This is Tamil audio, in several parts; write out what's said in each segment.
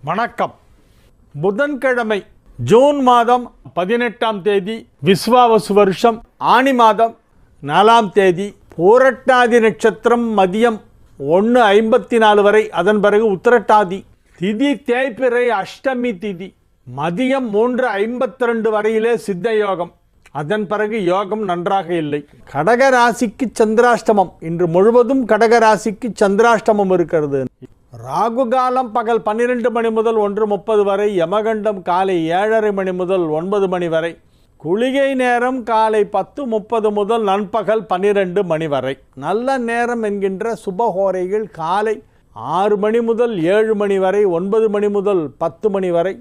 வணக்கம். புதன்கிழமை ஜூன் மாதம் 18ஆம் தேதி விஸ்வாவசு வருஷம் ஆனி மாதம் 4ஆம் தேதி பூரட்டாதி நட்சத்திரம் மதியம் 1:54 வரை. அதன் பிறகு உத்திரட்டாதி திதி தேய்பிறை அஷ்டமி திதி மதியம் 3:52 வரையிலே சித்த யோகம். அதன் பிறகு யோகம் நன்றாக இல்லை. கடக ராசிக்கு சந்திராஷ்டமம். இன்று முழுவதும் கடக ராசிக்கு சந்திராஷ்டமம் இருக்கிறது. ராகு காலம் பகல் 12 மணி முதல் 1:30 வரை. யமகண்டம் காலை 7:30 மணி முதல் 9 மணி வரை. குளிகை நேரம் காலை 10:30 முதல் நண்பகல் 12 மணி வரை. நல்ல நேரம் என்கின்ற சுபஹோரைகள் காலை 6 மணி முதல் 7 மணி வரை, 9 மணி முதல் 10 மணி வரை,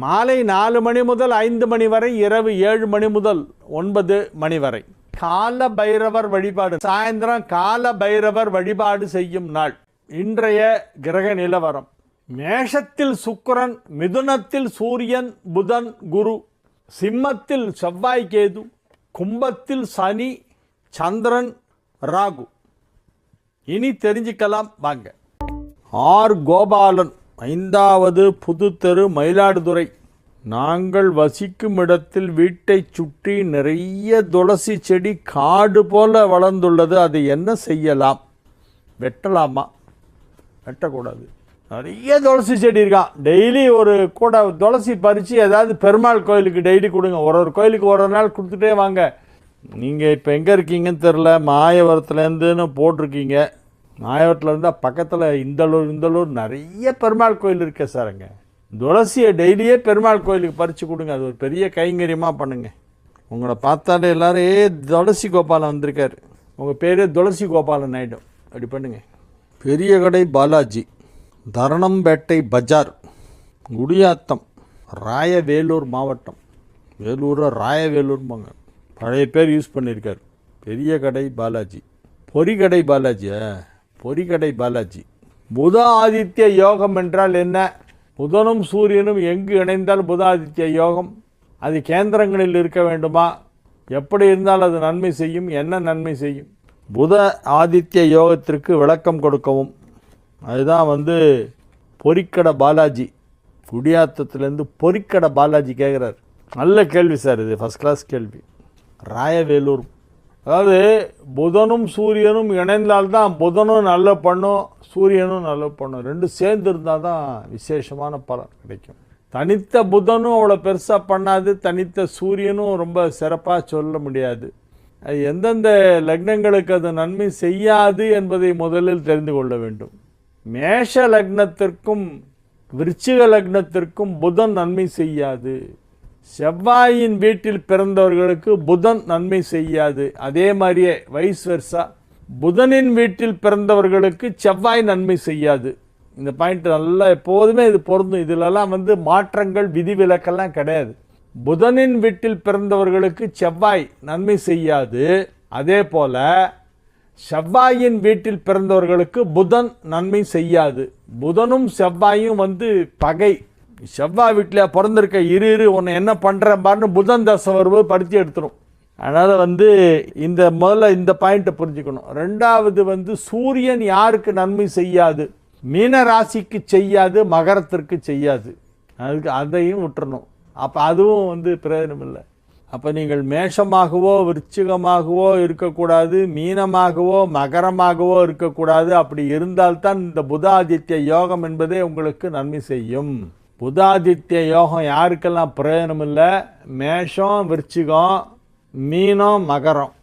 மாலை 4 மணி முதல் 5 மணி வரை, இரவு 7 மணி முதல் 9 மணி வரை. கால பைரவர் வழிபாடு. சாயந்தரம் கால பைரவர் வழிபாடு செய்யும் நாள். இன்றைய கிரக நிலவரம்: மேஷத்தில் சுக்கிரன், மிதுனத்தில் சூரியன், புதன், குரு, சிம்மத்தில் செவ்வாய், கேது, கும்பத்தில் சனி, சந்திரன், ராகு. இனி தெரிஞ்சுக்கலாம் வாங்க. ஆர் கோபாலன், 5வது புதுத்தெரு, மயிலாடுதுறை. நாங்கள் வசிக்கும் இடத்தில் வீட்டை சுற்றி நிறைய துளசி செடி காடு போல வளர்ந்துள்ளது. அது என்ன செய்யலாம்? வெட்டலாமா? வெட்டக்கூடாது. நிறைய துளசி செடி இருக்கான். டெய்லி ஒரு கூட துளசி பறித்து ஏதாவது பெருமாள் கோயிலுக்கு டெய்லி கொடுங்க. ஒரு கோயிலுக்கு ஒரு நாள் கொடுத்துட்டே வாங்க. நீங்கள் இப்போ எங்கே இருக்கீங்கன்னு தெரில, மாயவரத்துலேருந்துன்னு போட்டிருக்கீங்க. மாயவரத்தில் இருந்தால் பக்கத்தில் இந்தளூர் நிறைய பெருமாள் கோயில் இருக்கே சார். அங்கே துளசியை டெய்லியே பெருமாள் கோயிலுக்கு பறித்து கொடுங்க. அது ஒரு பெரிய கைங்கரியமாக பண்ணுங்கள். உங்களை பார்த்தாலே எல்லோரும் துளசி கோபாலன் வந்திருக்கார், உங்கள் பேரே துளசி கோபாலன் ஆகிடும். அப்படி பண்ணுங்கள். பெரிய கடை பாலாஜி, தரணம்பேட்டை பஜார், குடியாத்தம், ராயவேலூர் மாவட்டம். வேலூரை ராயவேலூர்பாங்க, பழைய பேர் யூஸ் பண்ணியிருக்கார். பெரிய கடை பாலாஜி. பொறிகடை பாலாஜியா? பொறிகடை பாலாஜி. புத ஆதித்ய யோகம் என்றால் என்ன? புதனும் சூரியனும் எங்கு இணைந்தால் புத ஆதித்ய யோகம்? அது கேந்திரங்களில் இருக்க வேண்டுமா? எப்படி இருந்தால் அது நன்மை செய்யும்? என்ன நன்மை செய்யும்? புத ஆதித்ய யோகத்திற்கு விளக்கம் கொடுக்கவும். அதுதான் பொறிக்கடை பாலாஜி, குடியாத்தத்துலேருந்து பொறிக்கடை பாலாஜி கேட்குறார். நல்ல கேள்வி சார், இது ஃபஸ்ட் கிளாஸ் கேள்வி. ராயவேலூர். அதாவது புதனும் சூரியனும் இணைந்தால்தான் புதனும் நல்ல பண்ணும், சூரியனும் நல்ல பண்ணும். ரெண்டும் சேர்ந்து இருந்தால் தான் விசேஷமான பலன் கிடைக்கும். தனித்த புதனும் அவ்வளோ பெருசாக பண்ணாது, தனித்த சூரியனும் ரொம்ப சிறப்பாக சொல்ல முடியாது. அது எந்தெந்த லக்னங்களுக்கு அது நன்மை செய்யாது என்பதை முதலில் தெரிந்து கொள்ள வேண்டும். மேஷ லக்னத்திற்கும் விருச்சிக லக்னத்திற்கும் புதன் நன்மை செய்யாது. செவ்வாயின் வீட்டில் பிறந்தவர்களுக்கு புதன் நன்மை செய்யாது. அதே மாதிரியே வைஸ் வெர்சா புதனின் வீட்டில் பிறந்தவர்களுக்கு செவ்வாய் நன்மை செய்யாது. இந்த பாயிண்ட் நல்லா எப்போதுமே இது பொருந்தும். இதிலெல்லாம் மாற்றங்கள் விதிவிலக்கெல்லாம் கிடையாது. புதனின் வீட்டில் பிறந்தவர்களுக்கு செவ்வாய் நன்மை செய்யாது. அதே போல செவ்வாயின் வீட்டில் பிறந்தவர்களுக்கு புதன் நன்மை செய்யாது. புதனும் செவ்வாயும் பகை. செவ்வாய் வீட்டில் பிறந்திருக்க இரு உன்னை என்ன பண்ணுறேன் பாருன்னு புதன் தசை வரும்போது படுத்தி எடுத்துரும். அதனால் முதல்ல இந்த பாயிண்ட்டை புரிஞ்சுக்கணும். ரெண்டாவது சூரியன் யாருக்கு நன்மை செய்யாது? மீன ராசிக்கு செய்யாது, மகரத்திற்கு செய்யாது. அதுக்கு அதையும் விட்டுறணும். அப்போ அதுவும் பிரயோஜனம் இல்லை. அப்போ நீங்கள் மேஷமாகவோ விருச்சிகமாகவோ இருக்கக்கூடாது, மீனமாகவோ மகரமாகவோ இருக்கக்கூடாது. அப்படி இருந்தால்தான் இந்த புதாதித்ய யோகம் என்பதே உங்களுக்கு நன்மை செய்யும். புதாதித்ய யோகம் யாருக்கெல்லாம் பிரயோஜனம் இல்லை? மேஷம், விருச்சிகம், மீனம், மகரம்.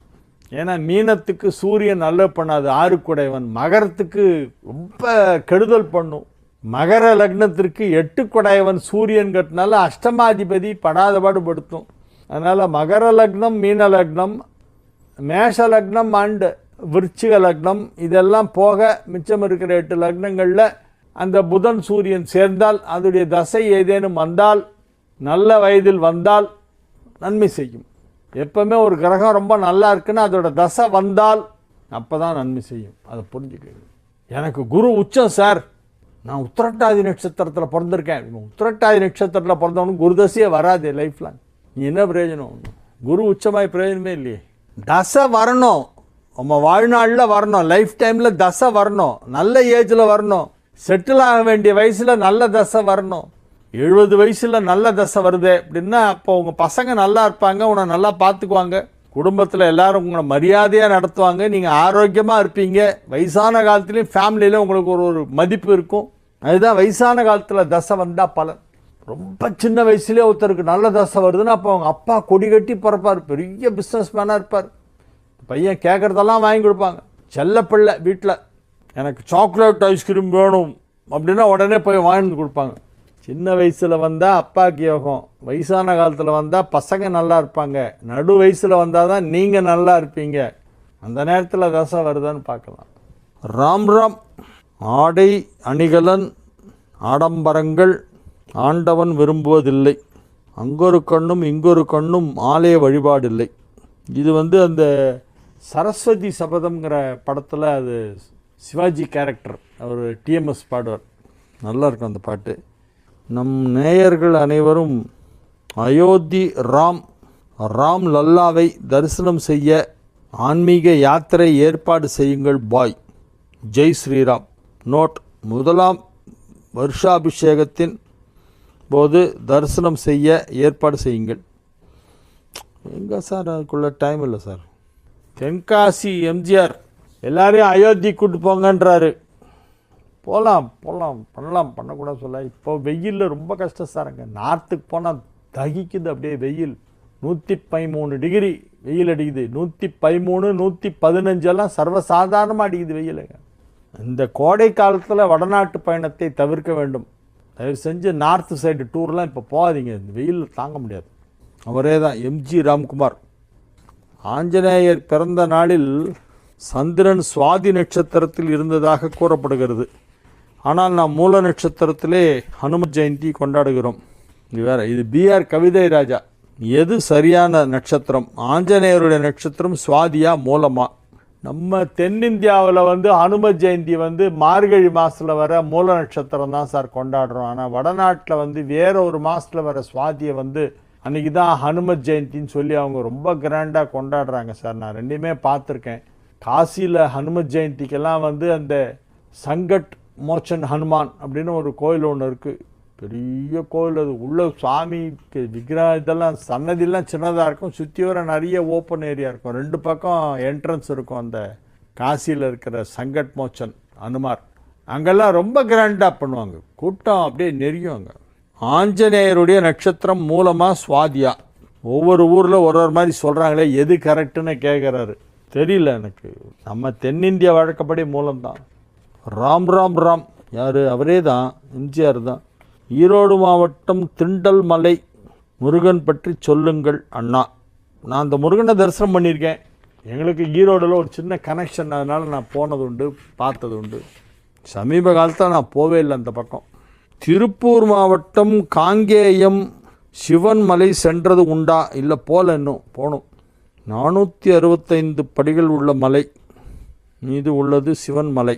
ஏன்னா மீனத்துக்கு சூரியன் நல்ல பண்ணாது, ஆறுக்குடையவன். மகரத்துக்கு ரொம்ப கெடுதல் பண்ணும். மகர லக்னத்திற்கு 8 கொடையவன் சூரியன் கட்டினால அஷ்டமாதிபதி படாத பாடுபடுத்தும். அதனால் மகர லக்னம், மீன லக்னம், மேஷ லக்னம் அண்டு விருச்சிக லக்னம் இதெல்லாம் போக மிச்சம் இருக்கிற 8 லக்னங்களில் அந்த புதன் சூரியன் சேர்ந்தால், அதோடைய தசை ஏதேனும் வந்தால், நல்ல வயதில் வந்தால் நன்மை செய்யும். எப்பவுமே ஒரு கிரகம் ரொம்ப நல்லா இருக்குன்னா அதோட தசை வந்தால் அப்போ தான் நன்மை செய்யும். அதை புரிஞ்சுக்கணும். எனக்கு குரு உச்சம் சார், நான் உத்திரட்டாதி நட்சத்திரத்தில் பிறந்திருக்கேன். உத்திரட்டாதி நட்சத்திரத்தில் பிறந்தவனுக்கு குரு தசையே வராது லைஃப் லாங். நீ என்ன பிரயோஜனம்? குரு உச்சமாய் பிரயோஜனமே இல்லையே. தசை வரணும், நம்ம வாழ்நாளில் வரணும், லைஃப் டைமில் தசை வரணும், நல்ல ஏஜில் வரணும். செட்டில் ஆக வேண்டிய வயசில் நல்ல தசை வரணும். 70 வயசில் நல்ல தசை வருது அப்படின்னா அப்போ உங்கள் பசங்க நல்லா இருப்பாங்க, உன்னை நல்லா பார்த்துக்குவாங்க, குடும்பத்தில் எல்லாரும் உங்களை மரியாதையாக நடத்துவாங்க, நீங்கள் ஆரோக்கியமாக இருப்பீங்க, வயசான காலத்துலேயும் ஃபேமிலியில் உங்களுக்கு ஒரு மதிப்பு இருக்கும். அதுதான் வயசான காலத்தில் தசை வந்தால் பலன். ரொம்ப சின்ன வயசுலேயே ஒருத்தருக்கு நல்ல தசை வருதுன்னா அப்போ அவங்க அப்பா கொடி கட்டி பிறப்பார், பெரிய பிஸ்னஸ் மேனாக இருப்பார். பையன் கேட்குறதெல்லாம் வாங்கி கொடுப்பாங்க. செல்லப்பிள்ளை வீட்டில் எனக்கு சாக்லேட் ஐஸ்கிரீம் வேணும் அப்படின்னா உடனே போய் வாங்கிட்டு கொடுப்பாங்க. சின்ன வயசில் வந்தால் அப்பாவுக்கு யோகம், வயசான காலத்தில் வந்தால் பசங்க நல்லா இருப்பாங்க, நடு வயசில் வந்தால் தான் நீங்கள் நல்லா இருப்பீங்க. அந்த நேரத்தில் தசை வருதான்னு பார்க்கலாம். ராம் ராம். ஆடை அணிகலன் ஆடம்பரங்கள் ஆண்டவன் விரும்புவதில்லை, அங்கொரு கண்ணும் இங்கொரு கண்ணும் ஆலய வழிபாடில்லை. இது அந்த சரஸ்வதி சபதம்ங்கிற படத்தில் அது சிவாஜி கேரக்டர், அவர் டிஎம்எஸ் பாடுவார், நல்லா இருக்கும் அந்த பாட்டு. நம் நேயர்கள் அனைவரும் அயோத்தி ராம் லல்லாவை தரிசனம் செய்ய ஆன்மீக யாத்திரை ஏற்பாடு செய்யுங்கள் பாய். ஜெய் ஸ்ரீராம். நோட்: முதலாம் வருஷாபிஷேகத்தின் போது தரிசனம் செய்ய ஏற்பாடு செய்யுங்கள். எங்கே சார், அதுக்குள்ள டைம் இல்லை சார். தென்காசி எம்ஜிஆர் எல்லாரையும் அயோத்தி கூட்டு போங்கன்றாரு. போகலாம் பண்ணக்கூடாது சொல்ல. இப்போ வெயிலில் ரொம்ப கஷ்டம் சாருங்க. நார்த்துக்கு போனால் தகிக்குது அப்படியே வெயில். 113 டிகிரி வெயில் அடிக்குது. 113 115 எல்லாம் சர்வசாதாரணமாக அடிக்குது வெயிலுங்க. இந்த கோடை காலத்தில் வடநாட்டு பயணத்தை தவிர்க்க வேண்டும். தயவு செஞ்சு நார்த்து சைடு டூர்லாம் இப்போ போகாதீங்க, இந்த வெயில் தாங்க முடியாது. அவரே தான் எம்ஜி ராம்குமார். ஆஞ்சநேயர் பிறந்த நாளில் சந்திரன் சுவாதி நட்சத்திரத்தில் இருந்ததாக கூறப்படுகிறது. ஆனால் நாம் மூல நட்சத்திரத்திலே ஹனும ஜெயந்தி கொண்டாடுகிறோம். இது வேற. இது பிஆர் கவிதை ராஜா. எது சரியான நட்சத்திரம்? ஆஞ்சநேயருடைய நட்சத்திரம் சுவாதியா மூலமா? நம்ம தென்னிந்தியாவில் ஹனும ஜெயந்தி மார்கழி மாதத்தில் வர மூல நட்சத்திரம் தான் சார் கொண்டாடுறோம். ஆனால் வடநாட்டில் வேற ஒரு மாதத்தில் வர சுவாதியை அன்றைக்கி தான் ஹனும ஜெயந்தின்னு சொல்லி அவங்க ரொம்ப கிராண்டாக கொண்டாடுறாங்க சார். நான் ரெண்டுமே பார்த்துருக்கேன். காசியில் ஹனும ஜெயந்திக்கெல்லாம் அந்த சங்கட் மோச்சன் ஹனுமான் அப்படின்னு ஒரு கோயில் ஒன்று இருக்குது. பெரிய கோயில் அது. உள்ள சுவாமிக்கு விக்கிரகம் இதெல்லாம் சன்னதியெல்லாம் சின்னதாக இருக்கும், சுற்றி வர நிறைய ஓப்பன் ஏரியா இருக்கும், 2 பக்கம் என்ட்ரன்ஸ் இருக்கும். அந்த காசியில் இருக்கிற சங்கட் மோச்சன் ஹனுமார் அங்கெல்லாம் ரொம்ப கிராண்டாக பண்ணுவாங்க. கூட்டம் அப்படியே நெறியும். அங்கே ஆஞ்சநேயருடைய நட்சத்திரம் மூலமாக சுவாதியா? ஒவ்வொரு ஊரில் ஒரு மாதிரி சொல்கிறாங்களே, எது கரெக்டுன்னு கேட்குறாரு. தெரியல எனக்கு. நம்ம தென்னிந்திய வழக்கப்படி மூலம்தான். ராம் ராம் ராம் யார்? அவரே தான், எம்ஜிஆர் தான். ஈரோடு மாவட்டம் திண்டல் மலை முருகன் பற்றி சொல்லுங்கள் அண்ணா. நான் அந்த முருகனை தரிசனம் பண்ணியிருக்கேன். எங்களுக்கு ஈரோடில் ஒரு சின்ன கனெக்ஷன், அதனால் நான் போனது உண்டு, பார்த்தது உண்டு. சமீப காலத்தில் நான் போவே இல்லை அந்த பக்கம். திருப்பூர் மாவட்டம் காங்கேயம் சிவன் மலை சென்றது உண்டா? இல்லை, போல, இன்னும் போகணும். 465 படிகள் உள்ள மலை மீது உள்ளது சிவன் மலை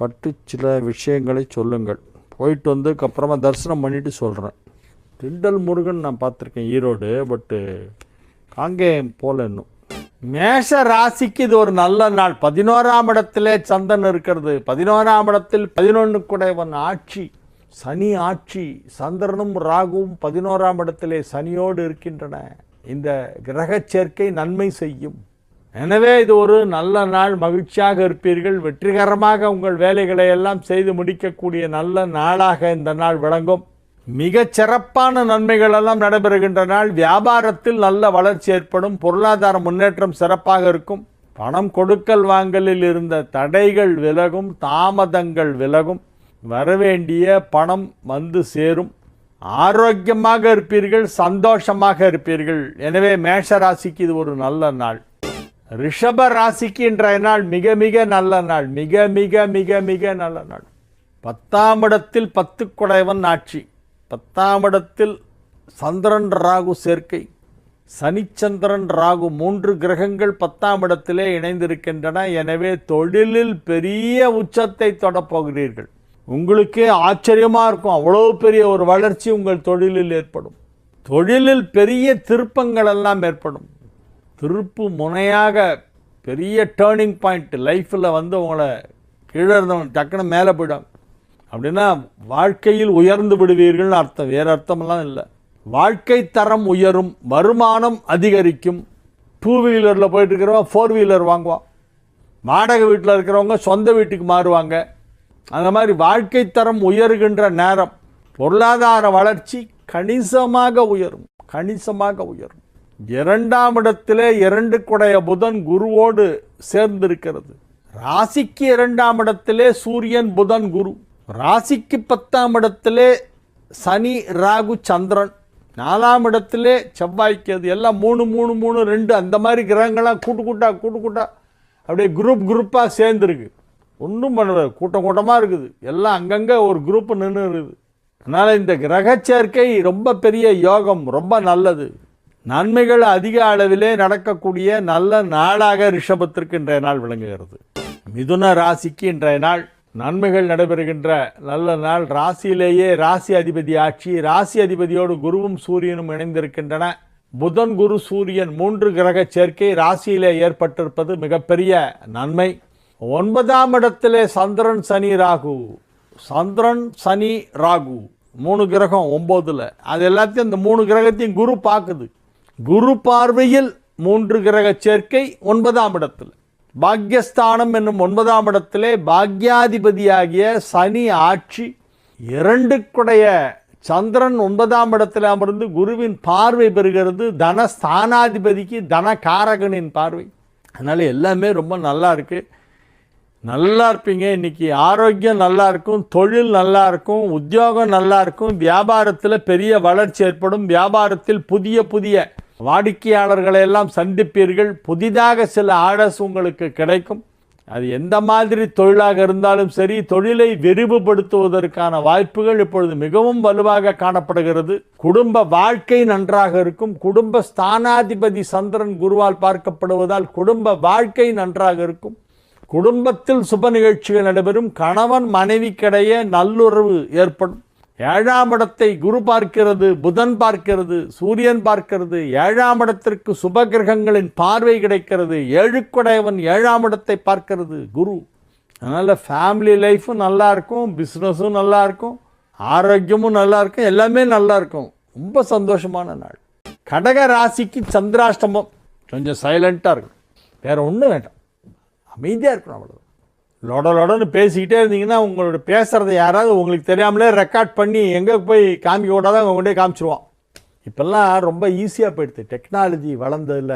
பற்றி சில விஷயங்களை சொல்லுங்கள். போயிட்டு வந்ததுக்கப்புறமா தரிசனம் பண்ணிவிட்டு சொல்கிறேன். திண்டல் முருகன் நான் பார்த்துருக்கேன் ஈரோடு, பட்டு காங்கேயம் போல இன்னும். மேஷ ராசிக்கு இது ஒரு நல்ல நாள். 11ஆம் இடத்திலே சந்திரன் இருக்கிறது. 11ஆம் இடத்தில் 11 குடைவன் ஆட்சி, சனி ஆட்சி. சந்திரனும் ராகுவும் 11ஆம் இடத்திலே சனியோடு இருக்கின்றன. இந்த கிரக சேர்க்கை நன்மை செய்யும். எனவே இது ஒரு நல்ல நாள். மகிழ்ச்சியாக இருப்பீர்கள். வெற்றிகரமாக உங்கள் வேலைகளை எல்லாம் செய்து முடிக்கக்கூடிய நல்ல நாளாக இந்த நாள் விளங்கும். மிகச் சிறப்பான நன்மைகள் எல்லாம் நடைபெறுகின்ற நாள். வியாபாரத்தில் நல்ல வளர்ச்சி ஏற்படும். பொருளாதார முன்னேற்றம் சிறப்பாக இருக்கும். பணம் கொடுக்கல் வாங்கலில் இருந்த தடைகள் விலகும், தாமதங்கள் விலகும். வரவேண்டிய பணம் வந்து சேரும். ஆரோக்கியமாக இருப்பீர்கள், சந்தோஷமாக இருப்பீர்கள். எனவே மேஷ ராசிக்கு இது ஒரு நல்ல நாள். ரிஷப ராசிக்கு இன்றைய நாள் மிக மிக நல்ல நாள். மிக மிக மிக மிக நல்ல நாள். 10ஆம் இடத்தில் 10 குடைவன் ஆட்சி. 10ஆம் இடத்தில் சந்திரன் ராகு சேர்க்கை. சனிச்சந்திரன் ராகு 3 கிரகங்கள் 10ஆம் இடத்திலே இணைந்திருக்கின்றன. எனவே தொழிலில் பெரிய உச்சத்தை தொடப்போகிறீர்கள். உங்களுக்கே ஆச்சரியமாக இருக்கும், அவ்வளோ பெரிய ஒரு வளர்ச்சி உங்கள் தொழிலில் ஏற்படும். தொழிலில் பெரிய திருப்பங்கள் எல்லாம் ஏற்படும். திருப்பு முனையாக பெரிய டேர்னிங் பாயிண்ட் லைஃப்பில் உங்களை கீழே இருந்தவங்க டக்குன்னு மேலே போயிடும். அப்படின்னா வாழ்க்கையில் உயர்ந்து விடுவீர்கள்னு அர்த்தம், வேறு அர்த்தமெல்லாம் இல்லை. வாழ்க்கை தரம் உயரும், வருமானம் அதிகரிக்கும். 2 வீலரில் போயிட்டு இருக்கிறவங்க 4 வீலர் வாங்குவான், வாடகை வீட்டில் இருக்கிறவங்க சொந்த வீட்டுக்கு மாறுவாங்க. அந்த மாதிரி வாழ்க்கை தரம் உயர்கின்ற நேரம் பொருளாதார வளர்ச்சி கணிசமாக உயரும், கணிசமாக உயரும். 2ஆம் இடத்திலே 2 குடைய புதன் குருவோடு சேர்ந்திருக்கிறது. ராசிக்கு 2ஆம் இடத்திலே சூரியன் புதன் குரு, ராசிக்கு 10ஆம் இடத்திலே சனி ராகு சந்திரன், 4ஆம் இடத்திலே செவ்வாய்க்கு, அது எல்லாம் 3 3 3 2 அந்த மாதிரி கிரகங்கள்லாம் கூட்டா அப்படியே குரூப்பாக சேர்ந்துருக்கு. ஒன்றும் பண்ணுறது, கூட்டமாக இருக்குது, எல்லாம் அங்கங்கே ஒரு குரூப் நின்று இருக்குது. அதனால் இந்த கிரக சேர்க்கை ரொம்ப பெரிய யோகம், ரொம்ப நல்லது. நன்மைகள் அதிக அளவிலே நடக்கக்கூடிய நல்ல நாளாக ரிஷபத்திற்கு இன்றைய நாள் விளங்குகிறது. மிதுன ராசிக்கு இன்றைய நாள் நன்மைகள் நடைபெறுகின்ற நல்ல நாள். ராசியிலேயே ராசி அதிபதி ஆட்சி, ராசி அதிபதியோடு குருவும் சூரியனும் இணைந்திருக்கின்றன. புதன் குரு சூரியன் 3 கிரக சேர்க்கை ராசியிலே ஏற்பட்டிருப்பது மிகப்பெரிய நன்மை. 9ஆம் இடத்திலே சந்திரன் சனி ராகு, சந்திரன் சனி ராகு 3 கிரகம் 9ல், அது எல்லாத்தையும் அந்த 3 கிரகத்தையும் குரு பார்க்குது. குரு பார்வையில் 3 கிரக சேர்க்கை 9ஆம் இடத்தில். பாக்யஸ்தானம் என்னும் 9ஆம் இடத்திலே பாக்யாதிபதியாகிய சனி ஆட்சி, 2 குடைய சந்திரன் 9ஆம் இடத்தில் அமர்ந்து குருவின் பார்வை பெறுகிறது. தனஸ்தானாதிபதிக்கு தனகாரகனின் பார்வை. அதனால் எல்லாமே ரொம்ப நல்லா இருக்குது, நல்லா இருப்பீங்க. இன்றைக்கி ஆரோக்கியம் நல்லா இருக்கும், தொழில் நல்லா இருக்கும், உத்தியோகம் நல்லா இருக்கும், வியாபாரத்தில் பெரிய வளர்ச்சி ஏற்படும், வியாபாரத்தில் புதிய வாடிக்கையாளர்களை எல்லாம் சந்திப்பீர்கள், புதிதாக சில ஆர்டர்ஸ் உங்களுக்கு கிடைக்கும். அது எந்த மாதிரி தொழிலாக இருந்தாலும் சரி, தொழிலை விரிவுபடுத்துவதற்கான வாய்ப்புகள் இப்பொழுது மிகவும் வலுவாக காணப்படுகிறது. குடும்ப வாழ்க்கை நன்றாக இருக்கும். குடும்ப ஸ்தானாதிபதி சந்திரன் குருவால் பார்க்கப்படுவதால் குடும்ப வாழ்க்கை நன்றாக இருக்கும். குடும்பத்தில் சுப நிகழ்ச்சிகள் நடைபெறும். கணவன் மனைவிக்கிடையே நல்லுறவு ஏற்படும். 7ஆம் இடத்தை குரு பார்க்கிறது, புதன் பார்க்கிறது, சூரியன் பார்க்கிறது. 7ஆம் இடத்திற்கு சுப கிரகங்களின் பார்வை கிடைக்கிறது. 7 குடையவன் 7ஆம் இடத்தை பார்க்கிறது குரு. அதனால் ஃபேமிலி லைஃப்பும் நல்லா இருக்கும், பிஸ்னஸும் நல்லா இருக்கும், ஆரோக்கியமும் நல்லா இருக்கும், எல்லாமே நல்லா இருக்கும். ரொம்ப சந்தோஷமான நாள். கடக ராசிக்கு சந்திராஷ்டமம், கொஞ்சம் சைலண்ட்டாக இருக்கும், வேறு ஒன்றும் வேண்டாம், அமைதியாக இருக்கணும். அவ்வளோ லொடன்னு பேசிக்கிட்டே இருந்தீங்கன்னா உங்களோட பேசுகிறத யாராவது உங்களுக்கு தெரியாமலே ரெக்கார்ட் பண்ணி எங்கே போய் காமிக்க கூடாது, அவங்க கொண்டே காமிச்சிருவான். இப்போல்லாம் ரொம்ப ஈஸியாக போயிடுது, டெக்னாலஜி வளர்ந்ததில்.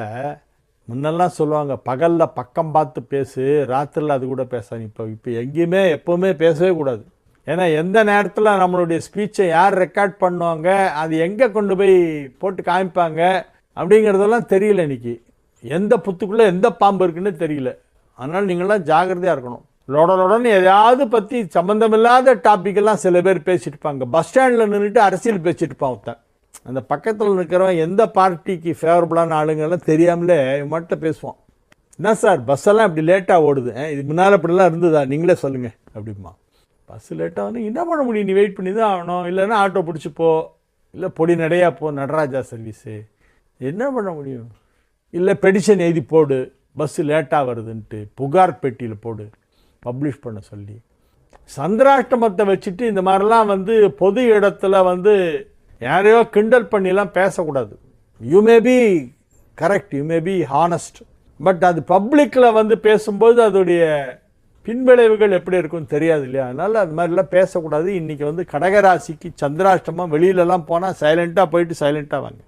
முன்னெல்லாம் சொல்லுவாங்க பகலில் பக்கம் பார்த்து பேசு, ராத்திரியில் அது கூட பேசாது. இப்போ எங்கேயுமே எப்போவுமே பேசவே கூடாது. ஏன்னா எந்த நேரத்தில் நம்மளுடைய ஸ்பீச்சை யார் ரெக்கார்ட் பண்ணுவாங்க, அது எங்கே கொண்டு போய் போட்டு காமிப்பாங்க அப்படிங்கிறதெல்லாம் தெரியல. இன்றைக்கி எந்த புத்துக்குள்ளே எந்த பாம்பு இருக்குன்னு தெரியல. அதனால் நீங்களாம் ஜாகிரதையாக இருக்கணும். லொடன்னு எதையாவது பற்றி சம்மந்தமில்லாத டாப்பிக்கெல்லாம் சில பேர் பேசிட்டு இருப்பாங்க. பஸ் ஸ்டாண்டில் நின்றுட்டு அரசியல் பேசிட்டு இருப்பான் ஒருத்தன். அந்த பக்கத்தில் இருக்கிறவன் எந்த பார்ட்டிக்கு ஃபேவரபுளான ஆளுங்கெல்லாம் தெரியாமலே மட்டும் பேசுவான். என்ன சார் பஸ்ஸெல்லாம் இப்படி லேட்டாக ஓடுது, இது முன்னால் இப்படிலாம் இருந்ததா, நீங்களே சொல்லுங்கள் அப்படிமா. பஸ் லேட்டாக வந்து என்ன பண்ண முடியும், நீ வெயிட் பண்ணி தான் ஆகணும், இல்லைன்னா ஆட்டோ பிடிச்சிப்போ, இல்லை பொடி நடையா போ, நடராஜா சர்வீஸு, என்ன பண்ண முடியும். இல்லை பெடிஷன் எழுதி போடு, பஸ்ஸு லேட்டாக வருதுன்ட்டு புகார் பெட்டியில் போடு, பப்ளிஷ் பண்ண சொல்லி. சந்திராஷ்டமத்தை வச்சுட்டு இந்த மாதிரிலாம் வந்து பொது இடத்துல வந்து யாரையோ கிண்டல் பண்ணிலாம் பேசக்கூடாது. You may be correct, you may be honest, but அது பப்ளிக்கில் வந்து பேசும்போது அதோடைய பின்விளைவுகள் எப்படி இருக்குன்னு தெரியாது இல்லையா. அதனால் அது மாதிரிலாம் பேசக்கூடாது. இன்றைக்கி வந்து கடகராசிக்கு சந்திராஷ்டமம், வெளியிலலாம் போனால் சைலண்ட்டாக போயிட்டு சைலண்ட்டாக வாங்க.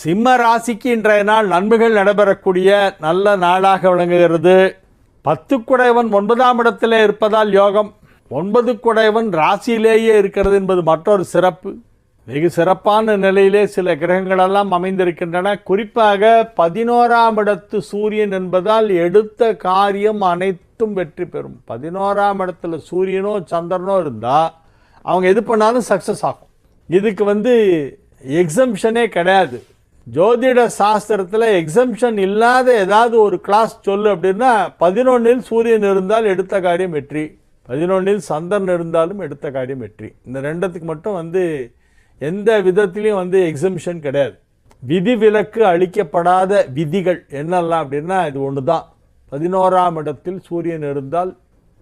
சிம்ம ராசிக்கு இன்றைய நாள் நன்மைகள் நடைபெறக்கூடிய நல்ல நாளாக விளங்குகிறது. 10 குடையவன் 9ஆம் இடத்திலே இருப்பதால் யோகம். 9 குடையவன் ராசியிலேயே இருக்கிறது என்பது மற்றொரு சிறப்பு. வெகு சிறப்பான நிலையிலே சில கிரகங்களெல்லாம் அமைந்திருக்கின்றன. குறிப்பாக 11ஆம் இடத்து சூரியன் என்பதால் எடுத்த காரியம் அனைத்தும் வெற்றி பெறும். 11ஆம் இடத்துல சூரியனோ சந்திரனோ இருந்தால் அவங்க எது பண்ணாலும் சக்ஸஸ் ஆகும். இதுக்கு வந்து எக்ஸம்ஷனே கிடையாது. ஜோதிட சாஸ்திரத்தில் எக்ஸம்ஷன் இல்லாத ஏதாவது ஒரு கிளாஸ் சொல்லு அப்படின்னா 11இல் சூரியன் இருந்தால் எடுத்த காரியம் வெற்றி, 11இல் சந்திரன் இருந்தாலும் எடுத்த காரியம் வெற்றி. இந்த ரெண்டத்துக்கு மட்டும் வந்து எந்த விதத்திலையும் வந்து எக்ஸம்ஷன் கிடையாது. விதிவிலக்கு அளிக்கப்படாத விதிகள் என்னெல்லாம் அப்படின்னா இது ஒன்று தான். 11ஆம் இடத்தில் சூரியன் இருந்தால்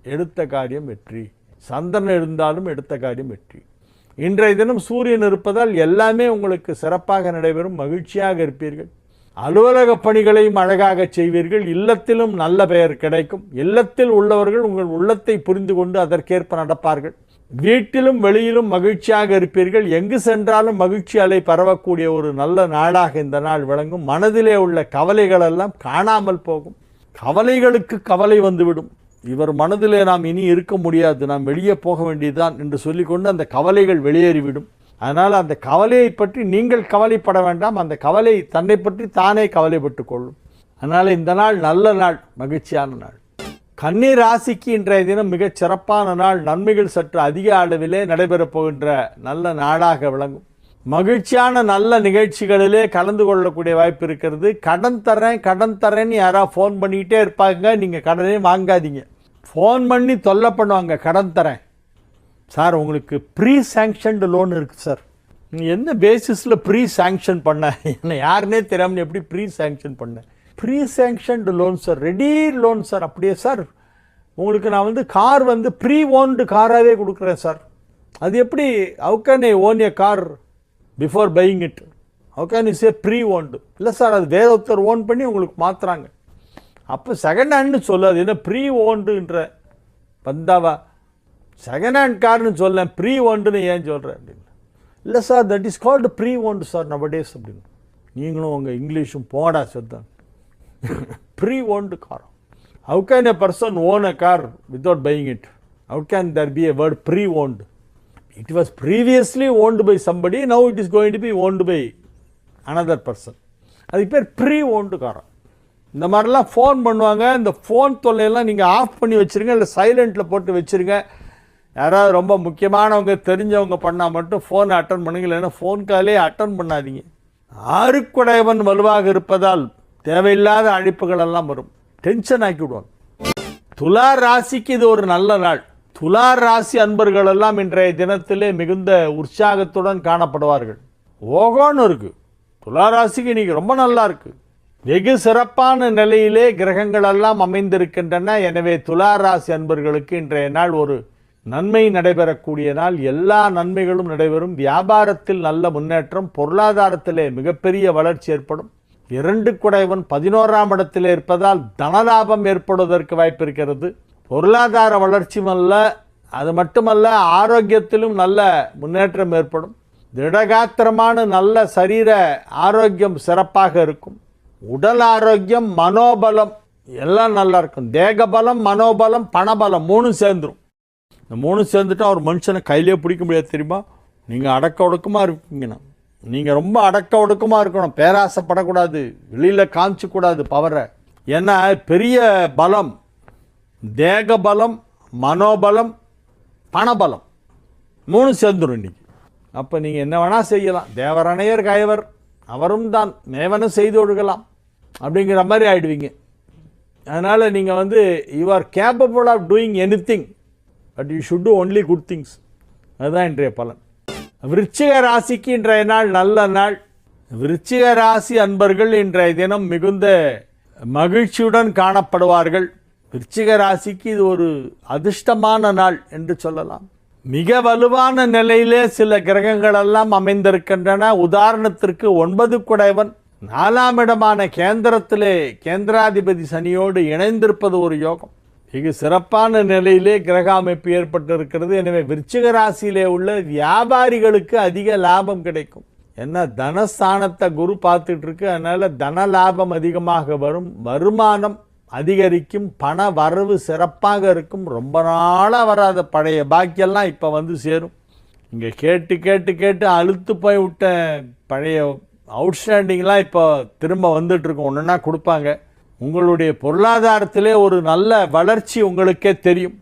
எடுத்த காரியம் வெற்றி. சந்திரன் இருந்தாலும் எடுத்த காரியம் வெற்றி. இன்றைய தினம் சூரியன் இருப்பதால் எல்லாமே உங்களுக்கு சிறப்பாக நடைபெறும். மகிழ்ச்சியாக இருப்பீர்கள். அலுவலக பணிகளையும் அழகாக செய்வீர்கள். இல்லத்திலும் நல்ல பெயர் கிடைக்கும். இல்லத்தில் உள்ளவர்கள் உங்கள் உள்ளத்தை புரிந்து கொண்டு அதற்கேற்ப நடப்பார்கள். வீட்டிலும் வெளியிலும் மகிழ்ச்சியாக இருப்பீர்கள். எங்கு சென்றாலும் மகிழ்ச்சி அலை பரவக்கூடிய ஒரு நல்ல நாளாக இந்த நாள் விளங்கும். மனதிலே உள்ள கவலைகள் எல்லாம் காணாமல் போகும். கவலைகளுக்கு கவலை வந்துவிடும். இவர் மனதிலே நாம் இனி இருக்க முடியாது, நாம் வெளியே போக வேண்டியதுதான் என்று சொல்லிக்கொண்டு அந்த கவலைகள் வெளியேறிவிடும். அதனால் அந்த கவலையை பற்றி நீங்கள் கவலைப்பட வேண்டாம். அந்த கவலை தன்னை பற்றி தானே கவலைப்பட்டு கொள்ளும். அதனால் இந்த நாள் நல்ல நாள், மகிழ்ச்சியான நாள். கன்னி ராசிக்கு இன்றைய தினம் மிகச் சிறப்பான நாள். நன்மைகள் சற்று அதிக அளவிலே நடைபெறப் போகின்ற நல்ல நாளாக விளங்கும். மகிழ்ச்சியான நல்ல நிகழ்ச்சிகளிலே கலந்து கொள்ளக்கூடிய வாய்ப்பு இருக்கிறது. கடன் தரேன்னு யாராவது ஃபோன் பண்ணிக்கிட்டே இருப்பாங்க. நீங்கள் கடனே வாங்காதீங்க. ஃபோன் பண்ணி தொல்லை பண்ணுவாங்க. கடன் தரேன் சார், உங்களுக்கு ப்ரீ சாங்ஷன்டு லோன் இருக்குது சார். நீங்கள் என்ன பேசிஸில் ப்ரீ சாங்ஷன் பண்ண, என்ன யாருன்னே தெரியாமல் எப்படி ப்ரீ சாங்ஷன் பண்ணேன்? Pre sanctioned loan sir, ready loan sir. அப்படியே சார், உங்களுக்கு நான் கார் ப்ரீ ஓன்டு காராகவே கொடுக்குறேன் சார். அது எப்படி? How can I own a car before buying it? How can you say pre owned? இல்லை சார், அது வேற ஒருத்தர் ஓன் பண்ணி உங்களுக்கு மாற்றுறாங்க. அப்போ செகண்ட் ஹேண்டுன்னு சொல்லாது, என்ன ப்ரீ ஓன்டுன்ற பந்தாவா? செகண்ட் ஹேண்ட் கார்னு சொல்ல, ப்ரீ ஓன்டுன்னு ஏன் சொல்கிறேன் அப்படின்னு. இல்லை சார், that is called pre owned sir nowadays அப்படின்னு. நீங்களும் உங்கள் இங்கிலீஷும் போடா சொல்தான். Pre owned car. How can a person own a car without buying it? How can there be a word pre owned? It was previously owned by somebody, now it is going to be owned by another person. அதுக்கு பேர் ப்ரீ ஓன்டு காரம். இந்த மாதிரிலாம் ஃபோன் பண்ணுவாங்க. இந்த ஃபோன் தொல்லையெல்லாம் நீங்கள் ஆஃப் பண்ணி வச்சுருங்க, இல்லை சைலண்ட்டில் போட்டு வச்சுருங்க. யாராவது ரொம்ப முக்கியமானவங்க தெரிஞ்சவங்க பண்ணால் மட்டும் ஃபோனை அட்டன் பண்ணுங்க, இல்லைன்னா ஃபோன் காலே அட்டன் பண்ணாதீங்க. ஆறுக்குடையவன் வலுவாக இருப்பதால் தேவையில்லாத அழைப்புகள் எல்லாம் வரும், டென்ஷன் ஆக்கி விடுவாங்க. துலா ராசிக்கு இது ஒரு நல்ல நாள். துலா ராசி அன்பர்கள் எல்லாம் இன்றைய தினத்திலே மிகுந்த உற்சாகத்துடன் காணப்படுவார்கள். ஓகோன்னு இருக்கு. துலா ராசிக்கு இன்னைக்கு ரொம்ப நல்லா இருக்கு. வெகு சிறப்பான நிலையிலே கிரகங்கள் எல்லாம் அமைந்திருக்கின்றன. எனவே துலா ராசி அன்பர்களுக்கு இன்றைய நாள் ஒரு நன்மை நடைபெறக்கூடிய நாள். எல்லா நன்மைகளும் நடைபெறும். வியாபாரத்தில் நல்ல முன்னேற்றம், பொருளாதாரத்திலே மிகப்பெரிய வளர்ச்சி ஏற்படும். 2 குடைவன் 11ஆம் இடத்திலே இருப்பதால் தனலாபம் ஏற்படுவதற்கு வாய்ப்பு இருக்கிறது. பொருளாதார வளர்ச்சியும் அல்ல, அது மட்டுமல்ல, ஆரோக்கியத்திலும் நல்ல முன்னேற்றம் ஏற்படும். திடகாத்திரமான நல்ல சரீர ஆரோக்கியம் சிறப்பாக இருக்கும். உடல் ஆரோக்கியம், மனோபலம் எல்லாம் நல்லா இருக்கும். தேகபலம், மனோபலம், பணபலம் 3 சேர்ந்துடும். இந்த 3 சேர்ந்துட்டா ஒரு மனுஷனை கையிலே பிடிக்க முடியாது தெரியுமா? நீங்கள் அடக்க ஒடுக்கமாக இருக்கீங்கன்னா, நீங்கள் ரொம்ப அடக்க ஒடுக்கமாக இருக்கணும். பேராசைப்படக்கூடாது, வெளியில் காமிச்சக்கூடாது பவரை. ஏன்னா பெரிய பலம், தேகபலம், மனோபலம், பணபலம் 3 சேர்ந்துடும் இன்னைக்கு. அப்போ நீங்கள் என்ன வேணால் செய்யலாம். தேவரணையர் கயவர் அவரும் தான், மேவனும் செய்து ஒழுகலாம் அப்படிங்கிற மாதிரி ஆகிடுவீங்க. அதனால் நீங்கள் you are capable of doing anything, but you should do only good things. அதுதான் இன்றைய பலன். விருச்சிக ராசிக்கு இன்றைய நாள் நல்ல நாள். விருச்சிக ராசி அன்பர்கள் இன்றைய தினம் மிகுந்த மகிழ்ச்சியுடன் காணப்படுவார்கள். விருச்சிக ராசிக்கு இது ஒரு அதிர்ஷ்டமான நாள் என்று சொல்லலாம். மிக வலுவான நிலையிலே சில கிரகங்கள் எல்லாம் அமைந்திருக்கின்றன. உதாரணத்திற்கு 9 குடைவன் 4ஆம் இடமான கேந்திரத்திலே கேந்திராதிபதி சனியோடு இணைந்திருப்பது ஒரு யோகம். மிக சிறப்பான நிலையிலே கிரக அமைப்பு ஏற்பட்டிருக்கிறது. எனவே விருச்சிக ராசியிலே உள்ள வியாபாரிகளுக்கு அதிக லாபம் கிடைக்கும். என்ன, தனஸ்தானத்தை குரு பார்த்துட்டு இருக்கு. அதனால தன லாபம் அதிகமாக வரும், வருமானம் அதிகரிக்கும், பண வரவு சிறப்பாக இருக்கும். ரொம்ப நாளாக வராத பழைய பாக்கியெல்லாம் இப்போ சேரும். இங்கே கேட்டு கேட்டு கேட்டு அழுத்து போய் விட்ட பழைய அவுட்ஸ்டாண்டிங்லாம் இப்போ திரும்ப வந்துட்டுருக்கோம். ஒன்றுன்னா கொடுப்பாங்க. உங்களுடைய பொருளாதாரத்திலே ஒரு நல்ல வளர்ச்சி உங்களுக்கே தெரியும்.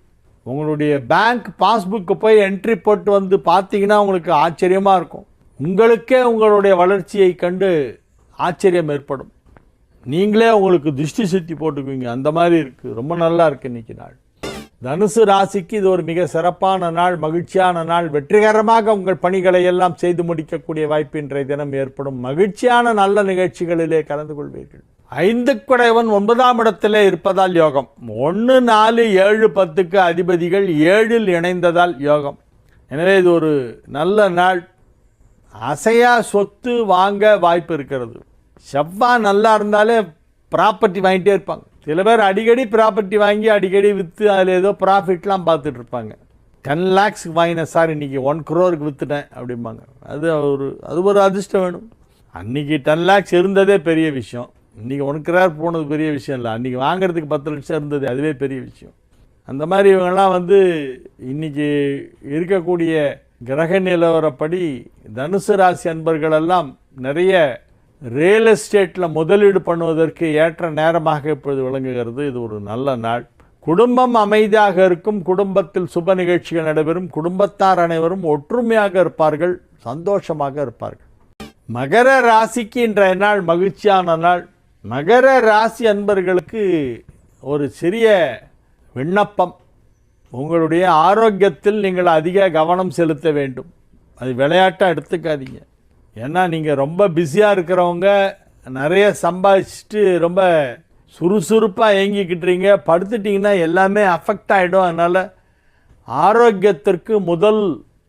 உங்களுடைய பேங்க் பாஸ்புக்கு போய் என்ட்ரி போட்டு பார்த்தீங்கன்னா உங்களுக்கு ஆச்சரியமாக இருக்கும். உங்களுக்கே உங்களுடைய வளர்ச்சியை கண்டு ஆச்சரியம் ஏற்படும். நீங்களே உங்களுக்கு திருஷ்டி சுத்தி போட்டுக்குவீங்க. அந்த மாதிரி இருக்குது. ரொம்ப நல்லா இருக்குது இன்றைக்கி நாள். தனுசு ராசிக்கு இது ஒரு மிக சிறப்பான நாள், மகிழ்ச்சியான நாள். வெற்றிகரமாக உங்கள் பணிகளை எல்லாம் செய்து முடிக்கக்கூடிய வாய்ப்பு இன்றைய தினம் ஏற்படும். மகிழ்ச்சியான நல்ல நிகழ்ச்சிகளிலே கலந்து கொள்வீர்கள். 5 9ஆம் இடத்திலே இருப்பதால் யோகம். 1 4 7 10க்கு அதிபதிகள் 7ல் இணைந்ததால் யோகம். எனவே இது ஒரு நல்ல நாள். அசையா சொத்து வாங்க வாய்ப்பு இருக்கிறது. செவ்வாய் நல்லா இருந்தாலே ப்ராப்பர்ட்டி வாங்கிட்டே இருப்பாங்க. சில பேர் அடிக்கடி ப்ராப்பர்ட்டி வாங்கி அடிக்கடி விற்று அதில் ஏதோ ப்ராஃபிட்லாம் பார்த்துட்டு இருப்பாங்க. 10 lakhs வாங்கினேன் சார், இன்றைக்கி 1 crore விற்றுட்டேன் அப்படிம்பாங்க. அது ஒரு அதிர்ஷ்டம் வேணும். அன்றைக்கி 10 lakhs இருந்ததே பெரிய விஷயம். இன்றைக்கி 1 crore போனது பெரிய விஷயம் இல்லை. அன்றைக்கி வாங்கிறதுக்கு 10 லட்சம் இருந்தது, அதுவே பெரிய விஷயம். அந்த மாதிரி இவங்கெல்லாம் இன்றைக்கி இருக்கக்கூடிய கிரக நிலவரப்படி தனுசு ராசி அன்பர்களெல்லாம் நிறைய ரியல் எஸ்டேட்டில் முதலீடு பண்ணுவதற்கு ஏற்ற நேரமாக இப்பொழுது விளங்குகிறது. இது ஒரு நல்ல நாள். குடும்பம் அமைதியாக இருக்கும். குடும்பத்தில் சுப நிகழ்ச்சிகள் நடைபெறும். குடும்பத்தார் அனைவரும் ஒற்றுமையாக இருப்பார்கள், சந்தோஷமாக இருப்பார்கள். மகர ராசிக்கு இன்றைய நாள் மகிழ்ச்சியான நாள். மகர ராசி அன்பர்களுக்கு ஒரு சிறிய விண்ணப்பம். உங்களுடைய ஆரோக்கியத்தில் நீங்கள் அதிக கவனம் செலுத்த வேண்டும். அது விளையாட்டாக எடுத்துக்காதீங்க. ஏன்னா நீங்கள் ரொம்ப பிஸியாக இருக்கிறவங்க நிறைய சம்பாதிச்சுட்டு ரொம்ப சுறுசுறுப்பாக இயங்கிக்கிட்டுறீங்க. படுத்துட்டிங்கன்னா எல்லாமே அஃபெக்ட் ஆகிடும். அதனால் ஆரோக்கியத்திற்கு முதல்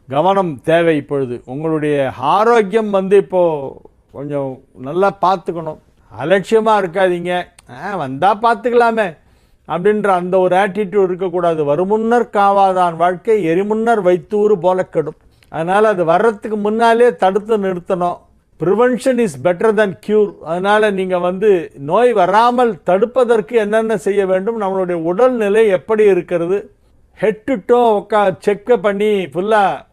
கவனம் தேவை. இப்பொழுது உங்களுடைய ஆரோக்கியம் இப்போது கொஞ்சம் நல்லா பார்த்துக்கணும். அலட்சியமாக இருக்காதீங்க. வந்தால் பார்த்துக்கலாமே அப்படின்ற அந்த ஒரு ஆட்டிடியூட் இருக்கக்கூடாது. வருமுன்னர் காவாதான் வாழ்க்கை, எரிமுன்னர் வைத்தூறு போல கெடும். அதனால் அது வர்றதுக்கு முன்னாலே தடுத்து நிறுத்தணும். Prevention is better then cure. அதனால் நீங்கள் நோய் வராமல் தடுப்பதற்கு என்னென்ன செய்ய வேண்டும், நம்மளுடைய உடல்நிலை எப்படி இருக்கிறது, ஹெட் டு டோ செக்கப் பண்ணி ஃபுல்லாக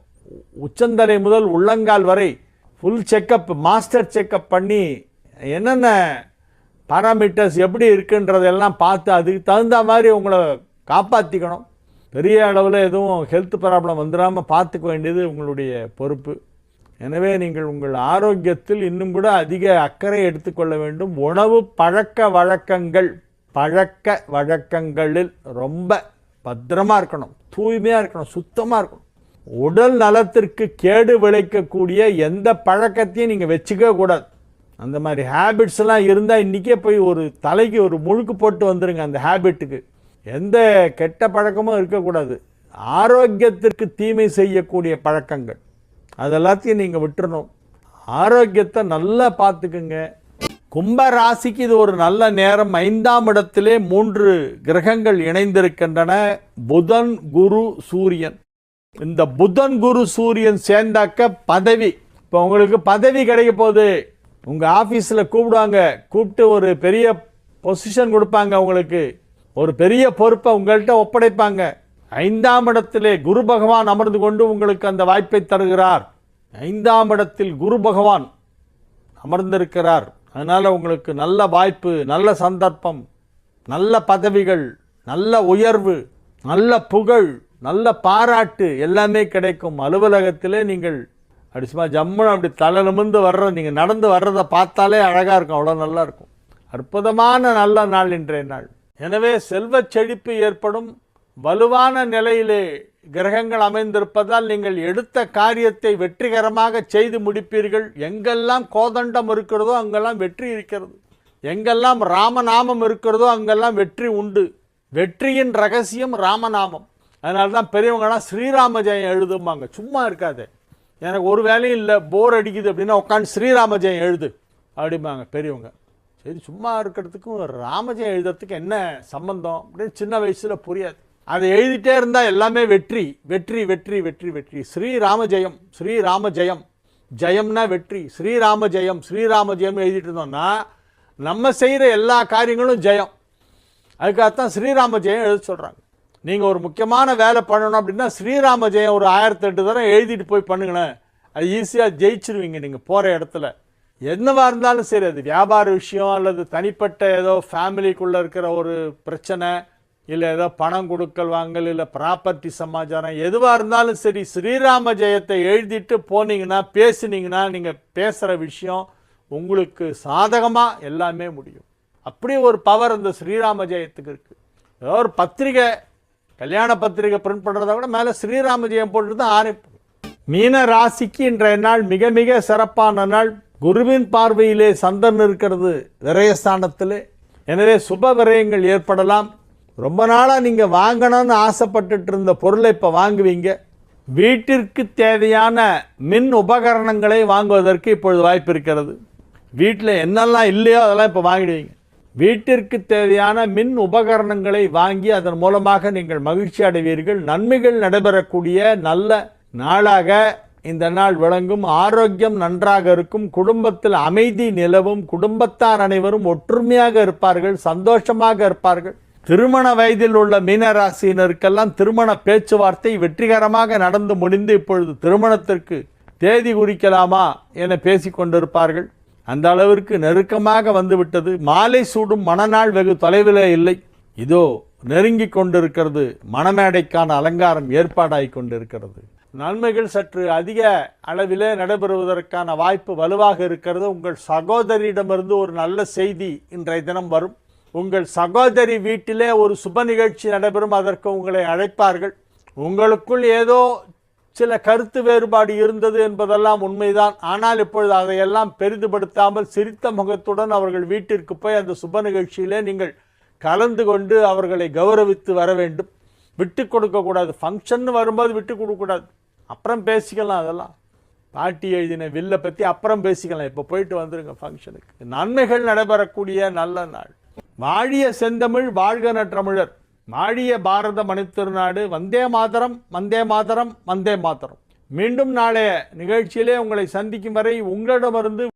உச்சந்தலை முதல் உள்ளங்கால் வரை ஃபுல் செக்கப், மாஸ்டர் செக்கப் பண்ணி என்னென்ன பாராமீட்டர்ஸ் எப்படி இருக்குன்றதெல்லாம் பார்த்து அதுக்கு தகுந்த மாதிரி உங்களை காப்பாற்றிக்கணும். பெரிய அளவில் எதுவும் ஹெல்த் ப்ராப்ளம் வந்துடாமல் பார்த்துக்க வேண்டியது உங்களுடைய பொறுப்பு. எனவே நீங்கள் உங்கள் ஆரோக்கியத்தில் இன்னும் கூட அதிக அக்கறை எடுத்துக்கொள்ள வேண்டும். உணவு பழக்க வழக்கங்களில் ரொம்ப பத்திரமாக இருக்கணும், தூய்மையாக இருக்கணும், சுத்தமாக இருக்கணும். உடல் நலத்திற்கு கேடு விளைக்கக்கூடிய எந்த பழக்கத்தையும் நீங்கள் வச்சுக்க கூடாது. அந்த மாதிரி ஹேபிட்ஸ்லாம் இருந்தால் இன்றைக்கே போய் ஒரு தலைக்கு ஒரு முழுக்கு போட்டு வந்துடுங்க. அந்த ஹேபிட்டுக்கு எந்த கெட்ட பழக்கமும் இருக்கக்கூடாது. ஆரோக்கியத்திற்கு தீமை செய்யக்கூடிய பழக்கங்கள் அதெல்லாத்தையும் நீங்கள் விட்டுறணும். ஆரோக்கியத்தை நல்லா பார்த்துக்குங்க. கும்ப ராசிக்கு இது ஒரு நல்ல நேரம். 5ஆம் இடத்திலே 3 கிரகங்கள் இணைந்திருக்கின்றன. புதன், குரு, சூரியன். இந்த புதன், குரு, சூரியன் சேர்ந்தாக்க பதவி. இப்போ உங்களுக்கு பதவி கிடைக்க போகுது. உங்கள் ஆஃபீஸில் கூப்பிட்டு ஒரு பெரிய பொசிஷன் கொடுப்பாங்க. உங்களுக்கு ஒரு பெரிய பொறுப்பை உங்கள்கிட்ட ஒப்படைப்பாங்க. 5ஆம் இடத்திலே குரு பகவான் அமர்ந்து கொண்டு உங்களுக்கு அந்த வாய்ப்பை தருகிறார். 5ஆம் இடத்தில் குரு பகவான் அமர்ந்திருக்கிறார். அதனால் உங்களுக்கு நல்ல வாய்ப்பு, நல்ல சந்தர்ப்பம், நல்ல பதவிகள், நல்ல உயர்வு, நல்ல புகழ், நல்ல பாராட்டு எல்லாமே கிடைக்கும். அலுவலகத்திலே நீங்கள் அப்படி சும்மா ஜம்முன்னு அப்படி தலை நிமிர்ந்து நீங்கள் நடந்து வர்றதை பார்த்தாலே அழகாக இருக்கும். அவ்வளோ நல்லா இருக்கும். அற்புதமான நல்ல நாள் இன்றைய நாள். எனவே செல்வ செழிப்பு ஏற்படும். வலுவான நிலையிலே கிரகங்கள் அமைந்திருப்பதால் நீங்கள் எடுத்த காரியத்தை வெற்றிகரமாக செய்து முடிப்பீர்கள். எங்கெல்லாம் கோதண்டம் இருக்கிறதோ அங்கெல்லாம் வெற்றி இருக்கிறது. எங்கெல்லாம் ராமநாமம் இருக்கிறதோ அங்கெல்லாம் வெற்றி உண்டு. வெற்றியின் ரகசியம் ராமநாமம். அதனால தான் பெரியவங்களாம் ஸ்ரீராம ஜெயம் எழுதும்பாங்க. சும்மா இருக்காது, எனக்கு ஒரு வேலையும் இல்லை, போர் அடிக்குது அப்படின்னா உட்காந்து ஸ்ரீராம ஜெயம் எழுது அப்படிம்பாங்க பெரியவங்க. சரி, சும்மா இருக்கிறதுக்கும் ராமஜெயம் எழுதுறதுக்கு என்ன சம்பந்தம் அப்படின்னு சின்ன வயசில் புரியாது. அதை எழுதிட்டே இருந்தால் எல்லாமே வெற்றி வெற்றி வெற்றி வெற்றி வெற்றி. ஸ்ரீராம ஜெயம், ஸ்ரீராம ஜெயம், ஜெயம்னா வெற்றி. ஸ்ரீராம ஜெயம், ஸ்ரீராம ஜெயம் எழுதிட்டு இருந்தோம்னா நம்ம செய்கிற எல்லா காரியங்களும் ஜெயம். அதுக்காகத்தான் ஸ்ரீராம ஜெயம் எழுத சொல்கிறாங்க. நீங்கள் ஒரு முக்கியமான வேலை பண்ணணும் அப்படின்னா ஸ்ரீராம ஜெயம் ஒரு 1008 தடவை எழுதிட்டு போய் பண்ணுங்களேன். அது ஈஸியாக ஜெயிச்சிருவீங்க. நீங்கள் போகிற இடத்துல என்னவாக இருந்தாலும் சரி, அது வியாபார விஷயம் அல்லது தனிப்பட்ட ஏதோ ஃபேமிலிக்குள்ளே இருக்கிற ஒரு பிரச்சனை, இல்லை ஏதோ பணம் கொடுக்கல் வாங்கல், இல்லை ப்ராப்பர்ட்டி சமாச்சாரம், எதுவாக இருந்தாலும் சரி, ஸ்ரீராம ஜெயத்தை எழுதிட்டு போனீங்கன்னா, பேசுனீங்கன்னா, நீங்கள் பேசுகிற விஷயம் உங்களுக்கு சாதகமாக எல்லாமே முடியும். அப்படி ஒரு பவர் அந்த ஸ்ரீராம ஜெயத்துக்கு இருக்குது. ஏதோ ஒரு பத்திரிகை, கல்யாண பத்திரிகை பிரிண்ட் பண்ணுறத கூட மேலே ஸ்ரீராம ஜெயம் போட்டு தான் ஆரம்பிக்கும். மீன ராசிக்கு இன்றைய நாள் மிக மிக சிறப்பான நாள். குருவின் பார்வையிலே சந்திரன் இருக்கிறது விரயஸ்தானத்திலே. எனவே சுப விரயங்கள் ஏற்படலாம். ரொம்ப நாளாக நீங்கள் வாங்கணும்னு ஆசைப்பட்டுட்டு இருந்த பொருளை இப்போ வாங்குவீங்க. வீட்டிற்கு தேவையான மின் உபகரணங்களை வாங்குவதற்கு இப்பொழுது வாய்ப்பு இருக்கிறது. வீட்டில் என்னெல்லாம் இல்லையோ அதெல்லாம் இப்போ வாங்கிடுவீங்க. வீட்டிற்கு தேவையான மின் உபகரணங்களை வாங்கி அதன் மூலமாக நீங்கள் மகிழ்ச்சி அடைவீர்கள். நன்மைகள் நடைபெறக்கூடிய நல்ல நாளாக இந்த நாள் விளங்கும். ஆரோக்கியம் நன்றாக இருக்கும். குடும்பத்தில் அமைதி நிலவும். குடும்பத்தார் அனைவரும் ஒற்றுமையாக இருப்பார்கள், சந்தோஷமாக இருப்பார்கள். திருமண வயதில் உள்ள மீனராசியினருக்கெல்லாம் திருமண பேச்சுவார்த்தை வெற்றிகரமாக நடந்து முடிந்து இப்பொழுது திருமணத்திற்கு தேதி குறிக்கலாமா என பேசிக்கொண்டிருப்பார்கள். அந்த அளவிற்கு நெருக்கமாக வந்துவிட்டது. மாலை சூடும் மணநாள் வெகு தொலைவில் இல்லை, இதோ நெருங்கி கொண்டிருக்கிறது. மணமேடைக்கான அலங்காரம் ஏற்பாடாகி கொண்டிருக்கிறது. நன்மைகள் சற்று அதிக அளவிலே நடைபெறுவதற்கான வாய்ப்பு வலுவாக இருக்கிறது. உங்கள் சகோதரியிடமிருந்து ஒரு நல்ல செய்தி இன்றைய தினம் வரும். உங்கள் சகோதரி வீட்டிலே ஒரு சுப நிகழ்ச்சி நடைபெறும். அதற்கு உங்களை அழைப்பார்கள். உங்களுக்குள் ஏதோ சில கருத்து வேறுபாடு இருந்தது என்பதெல்லாம் உண்மைதான். ஆனால் இப்பொழுது அதையெல்லாம் பெரிதுபடுத்தாமல் சிரித்த முகத்துடன் அவர்கள் வீட்டிற்கு போய் அந்த சுப நிகழ்ச்சியிலே நீங்கள் கலந்து கொண்டு அவர்களை கௌரவித்து வர வேண்டும். விட்டு கொடுக்கக்கூடாது. ஃபங்க்ஷன் வரும்போது விட்டு கொடுக்கக்கூடாது. அப்புறம் பேசிக்கலாம். அதெல்லாம் பாட்டி எழுதின வில்லை பற்றி அப்புறம் பேசிக்கலாம். இப்போ போயிட்டு வந்துருங்க ஃபங்க்ஷனுக்கு. நன்மைகள் நடைபெறக்கூடிய நல்ல நாள். வாழிய செந்தமிழ், வாழ்க நற்றமிழர். வாழிய பாரத மணித்திருநாடு. வந்தே மாதரம், வந்தே மாதரம், வந்தே மாதரம். மீண்டும் நாளைய நிகழ்ச்சியிலே உங்களை சந்திக்கும் வரை உங்களிடமிருந்து